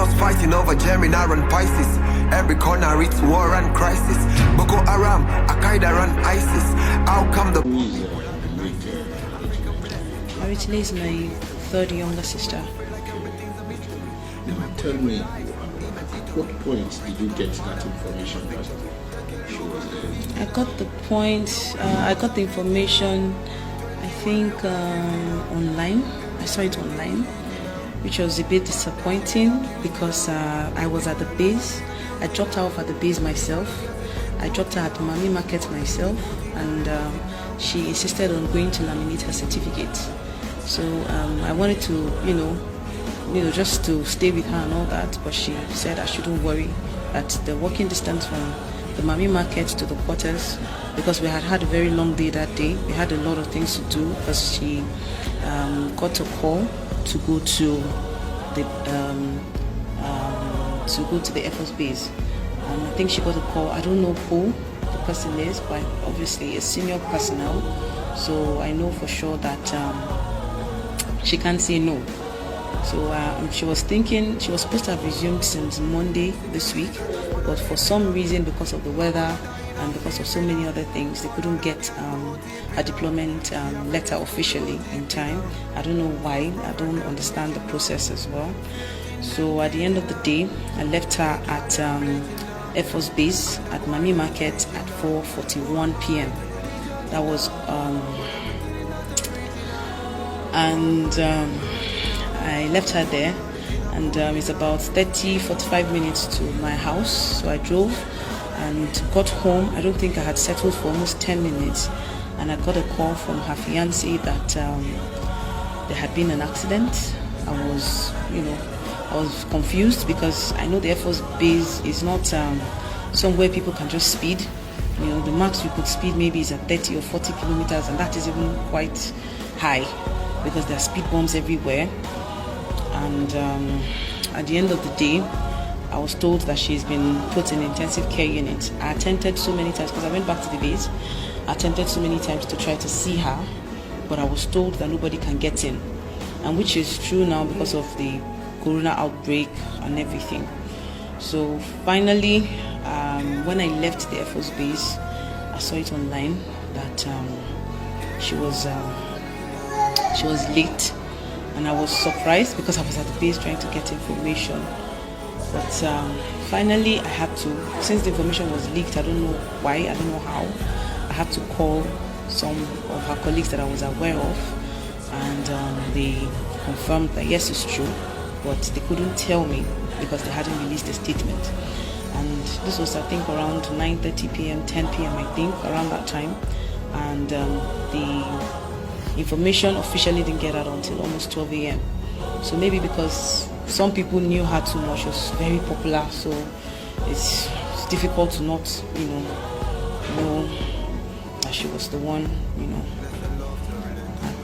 Girls fighting over Gemini and Pisces. Every corner it's war and crisis. Boko Haram, Al-Qaeda and ISIS. How come the... Arotile is my third younger sister. Tell me, at what point did you get that information that she was there? I got the information, I think, online. I saw it online, which was a bit disappointing because I was at the base. I dropped her off at the base myself. I dropped her at the Mami Market myself, and she insisted on going to laminate her certificate. So I wanted to, just to stay with her and all that, but she said I shouldn't worry, that the walking distance from the Mami Market to the quarters, because we had a very long day that day. We had a lot of things to do because she got a call to go to the Air Force base. I think she got a call. I don't know who the person is, but obviously a senior personnel. So I know for sure that she can't say no. So she was thinking she was supposed to have resumed since Monday this week, but for some reason, because of the weather and because of so many other things, they couldn't get a deployment letter officially in time. I don't know why. I don't understand the process as well. So at the end of the day, I left her at Air Force Base at Mami Market at 4:41 p.m. That was I left her there, and it's about 45 minutes to my house. So I drove and got home. I don't think I had settled for almost 10 minutes, and I got a call from her fiancé that there had been an accident. I was confused because I know the Air Force base is not somewhere people can just speed. The max you could speed maybe is at 30 or 40 kilometers, and that is even quite high because there are speed bumps everywhere. And at the end of the day, I was told that she's been put in intensive care unit. I attempted so many times because I went back to the base. I attempted so many times to try to see her, but I was told that nobody can get in, and which is true now because of the corona outbreak and everything. So finally, when I left the Air Force base, I saw it online that she was late, and I was surprised because I was at the base trying to get information. But finally, I had to, since the information was leaked, I don't know why, I don't know how, I had to call some of her colleagues that I was aware of, and they confirmed that yes, it's true, but they couldn't tell me because they hadn't released a statement. And this was, I think, around 9:30 p.m., 10 p.m., I think, around that time. And the information officially didn't get out until almost 12 a.m. So maybe because some people knew her too much, she was very popular, so it's difficult to not, know that she was the one,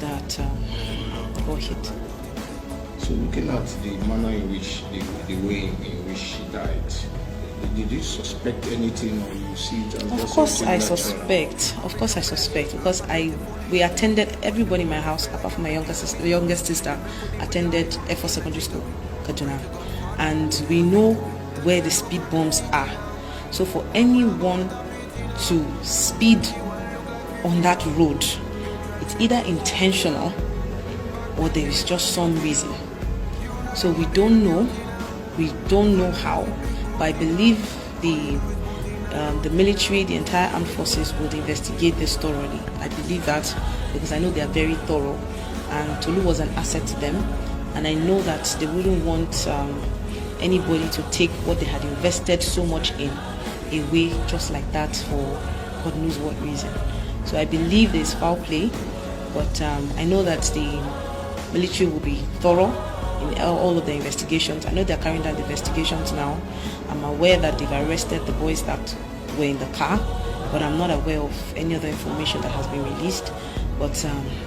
that got hit. So looking at the manner in which, the way in which she died, did you suspect anything, or you see it as Of course I suspect because we attended, everybody in my house apart from my youngest sister attended Air Force Secondary School, Kaduna, and we know where the speed bumps are. So for anyone to speed on that road, it's either intentional or there is just some reason. So we don't know how, but I believe the military, the entire armed forces would investigate this thoroughly. I believe that because I know they are very thorough, and Tolu was an asset to them, and I know that they wouldn't want anybody to take what they had invested so much in away just like that for God knows what reason. So I believe there's foul play, but I know that the military will be thorough in all of the investigations. I know they're carrying out the investigations now. I'm aware that they've arrested the boys that were in the car, but I'm not aware of any other information that has been released. But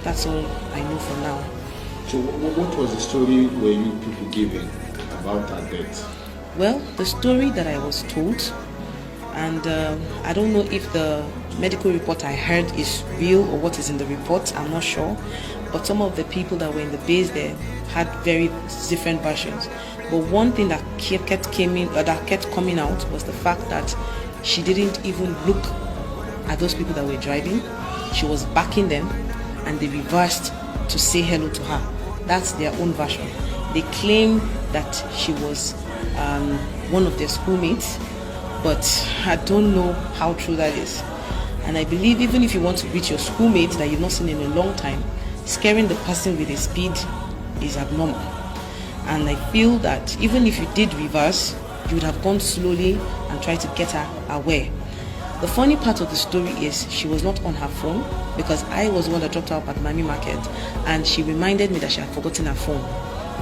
that's all I know for now. So what was the story were you people given about her death? Well, the story that I was told, and I don't know if the medical report I heard is real or what is in the report, I'm not sure. But some of the people that were in the base there had very different versions. But one thing that kept coming out was the fact that she didn't even look at those people that were driving. She was backing them, and they reversed to say hello to her. That's their own version. They claim that she was one of their schoolmates, but I don't know how true that is. And I believe even if you want to greet your schoolmate that you've not seen in a long time, scaring the person with a speed is abnormal. And I feel that even if you did reverse, you would have gone slowly and tried to get her away. The funny part of the story is she was not on her phone, because I was the one that dropped her up at Miami Market, and she reminded me that she had forgotten her phone.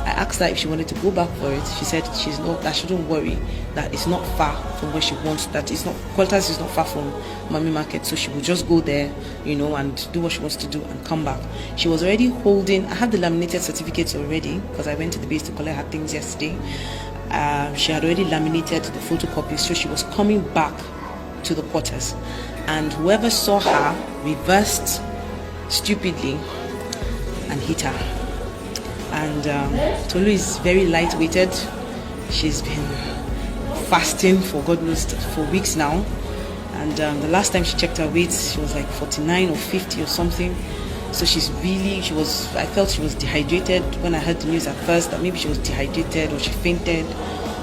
I asked her if she wanted to go back for it. She said that she don't worry, that it's not far from where she wants, that it's not, Qualtas is not far from Miami Market, so she would just go there, and do what she wants to do and come back. She was already holding, I have the laminated certificates already, because I went to the base to collect her things yesterday. She had already laminated the photocopies, so she was coming back to the quarters, and whoever saw her reversed stupidly and hit her. And Tolu is very light-weighted. She's been fasting for God knows for weeks now, and the last time she checked her weight, she was like 49 or 50 or something. So I felt she was dehydrated when I heard the news at first, that maybe she was dehydrated or she fainted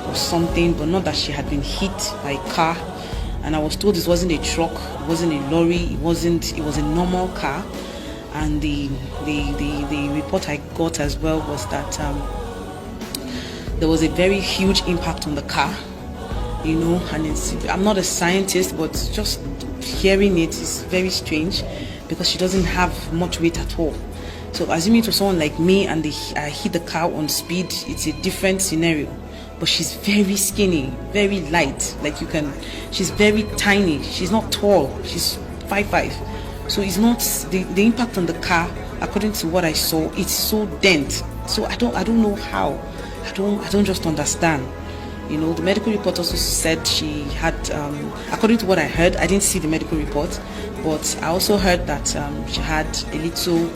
or something, but not that she had been hit by a car. And I was told this wasn't a truck, it wasn't a lorry, it was a normal car. And the report I got as well was that there was a very huge impact on the car, and I'm not a scientist, but just hearing it is very strange, because she doesn't have much weight at all. So assuming to someone like me and I hit the car on speed, it's a different scenario. But she's very skinny, very light, she's very tiny, she's not tall, she's 5'5". So it's not, the impact on the car, according to what I saw, it's so dent. So I don't know how, I don't just understand. The medical report also said she had, according to what I heard, I didn't see the medical report, but I also heard that she had a little,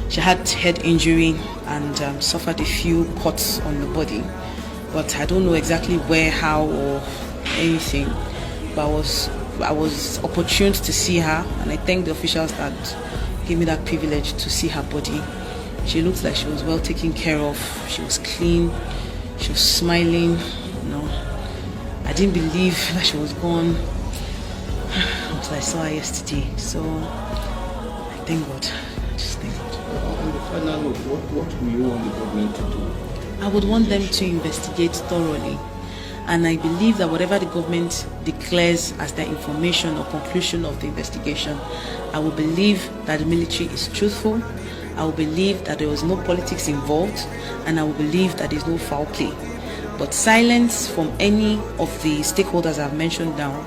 she had head injury and suffered a few cuts on the body, but I don't know exactly where, how, or anything. But I was opportune to see her, and I thank the officials that gave me that privilege to see her body. She looked like she was well taken care of. She was clean. She was smiling. I didn't believe that she was gone until I saw her yesterday. So I thank God. I just thank God. On the final note, what will you want the government to do? I would want them to investigate thoroughly. And I believe that whatever the government declares as their information or conclusion of the investigation, I will believe that the military is truthful. I will believe that there was no politics involved, and I will believe that there is no foul play. But silence from any of the stakeholders I've mentioned now,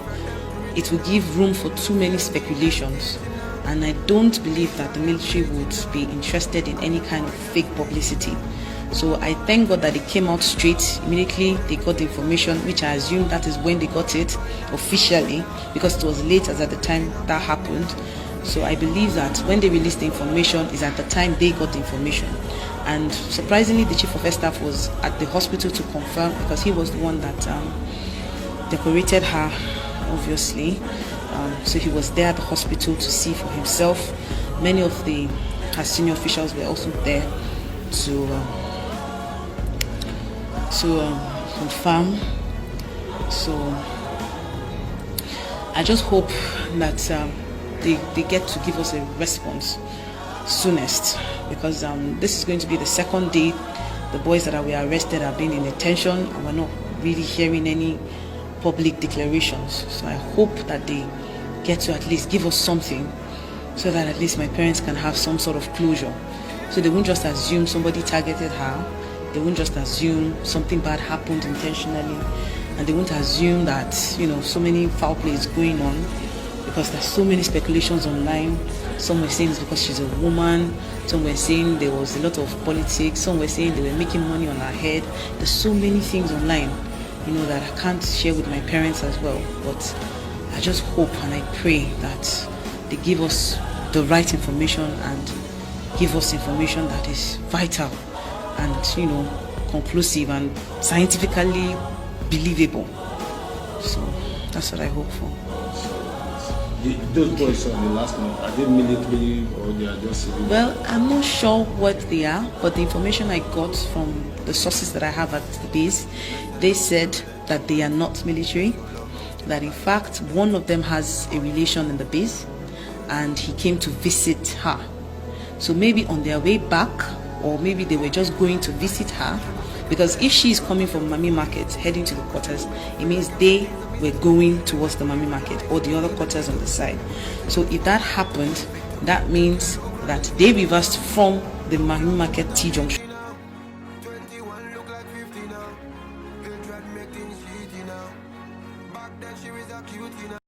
it will give room for too many speculations. And I don't believe that the military would be interested in any kind of fake publicity. So I thank God that they came out straight. Immediately they got the information, which I assume that is when they got it officially, because it was late as at the time that happened. So I believe that when they released the information is at the time they got the information. And surprisingly, the chief of air staff was at the hospital to confirm, because he was the one that decorated her, obviously. So he was there at the hospital to see for himself. Many of her senior officials were also there to confirm. So I just hope that they get to give us a response soonest, because this is going to be the second day the boys that were arrested have been in detention, and we're not really hearing any public declarations. So I hope that they get to at least give us something, so that at least my parents can have some sort of closure. So they won't just assume somebody targeted her, they won't just assume something bad happened intentionally, and they won't assume that so many foul play is going on, because there's so many speculations online. Some were saying it's because she's a woman, some were saying there was a lot of politics, some were saying they were making money on her head. There's so many things online that I can't share with my parents as well. But I just hope and I pray that they give us the right information and give us information that is vital and conclusive and scientifically believable. So that's what I hope for. Those boys on the last month, are they military or they are just civilian? Well, I'm not sure what they are, but the information I got from the sources that I have at the base, they said that they are not military, that in fact one of them has a relation in the base and he came to visit her. So maybe on their way back, or maybe they were just going to visit her, because if she is coming from Mami Market heading to the quarters, it means they were going towards the Mami Market or the other quarters on the side. So if that happened, that means that they reversed from the Mami Market T junction